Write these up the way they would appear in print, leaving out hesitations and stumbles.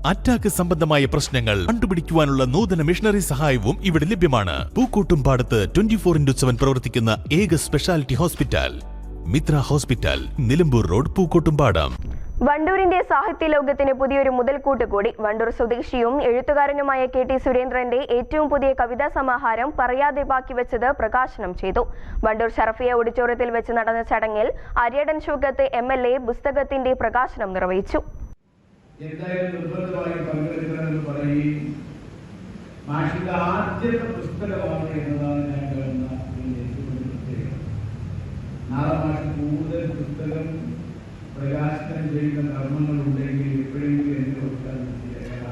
Attack സംബന്ധമായ പ്രശ്നങ്ങൾ കണ്ടുപിടിക്കുവാനുള്ള നൂതന മിഷണറി സഹായവും ഇവിടെ ലഭ്യമാണ്. പൂക്കോട്ടുംപാടത്ത് 24/7 പ്രവർത്തിക്കുന്ന ഏക speciality hospital Mitra hospital, Nilambur road, Pookkottumpadam. വണ്ടൂരിന്റെ സാഹിത്യ ലോകത്തിന് പുതിയൊരു മുതൽക്കൂട്ട് കൂടി. വണ്ടൂർ സ്വദേശിയും എഴുത്തുകാരനുമായ KT സുരേന്ദ്രന്റെ ഏറ്റവും പുതിയ കവിതാ സമാഹാരം പറയാതെ ബാക്കി വെച്ചത് പ്രകാശനം ചെയ്തു. വണ്ടൂർ ഷറഫിയ ഓഡിറ്റോറിയത്തിൽ വെച്ച് നടന്ന ചടങ്ങിൽ അരിയടൻ ഷൗക്കത്ത് MLA പുസ്തകത്തിന്റെ പ്രകാശനം നിർവഹിച്ചു. പ്രകാശനം ചെയ്യുന്ന കർമ്മങ്ങളുണ്ടെങ്കിൽ എപ്പോഴെങ്കിലും എന്റെ കൊടുക്കാൻ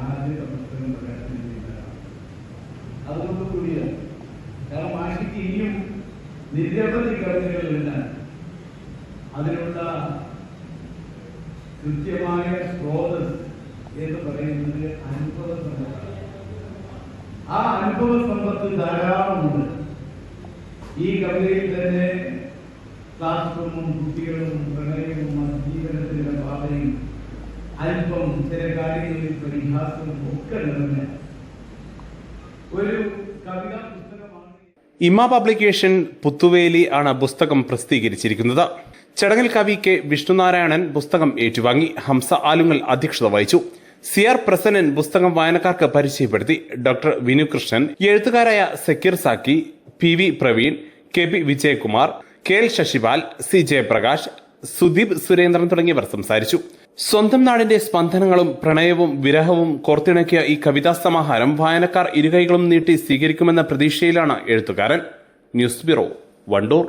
ആദ്യത്തെ പുസ്തകം പ്രകാശനം ചെയ്യുന്നതാണ്. അതുകൊണ്ട് കൂടിയാണ്. കാരണം മാഷിക്ക് ഇനിയും നിരവധി കവിതകൾ എഴുതാൻ അതിനുള്ള കൃത്യമായ സ്രോതസ് എന്ന് പറയുന്നത് അനുഭവ സമ്പത്താണ്. ആ അനുഭവ സമ്പത്ത് ധാരാളമുണ്ട്. ഈ കവിതയിൽ തന്നെ ക്ലാസ് റൂമും കുട്ടികളും പ്രണയവും ജീവനത്തിന്റെ പാതയും അല്പം ചില കാര്യങ്ങളിൽ പരിഹാസവും ഒക്കെ നിറഞ്ഞ ഒരു കവിതാ പുസ്തകമാണ്. ഇമ പബ്ലിക്കേഷൻ പുത്തുവേലി ആണ് പുസ്തകം പ്രസിദ്ധീകരിച്ചിരിക്കുന്നത്. ചടങ്ങിൽ കവി K. വിഷ്ണുനാരായണൻ പുസ്തകം ഏറ്റുവാങ്ങി. ഹംസ ആലുങ്ങൽ അധ്യക്ഷത വഹിച്ചു. CR പ്രസന്നൻ പുസ്തകം വായനക്കാർക്ക് പരിചയപ്പെടുത്തി. ഡോക്ടർ വിനുകൃഷ്ണൻ, എഴുത്തുകാരായ Zakir Zaki, PV Praveen, KP Vijayakumar, KL Sasipal, C Jayaprakash, Sudeep Surendran തുടങ്ങിയവർ സംസാരിച്ചു. സ്വന്തം നാടിന്റെ സ്പന്ദനങ്ങളും പ്രണയവും വിരഹവും കോർത്തിണക്കിയ ഈ കവിതാ സമാഹാരം വായനക്കാർ ഇരുകൈകളും നീട്ടി സ്വീകരിക്കുമെന്ന പ്രതീക്ഷയിലാണ് എഴുത്തുകാരൻ. News bureau, Wandoor.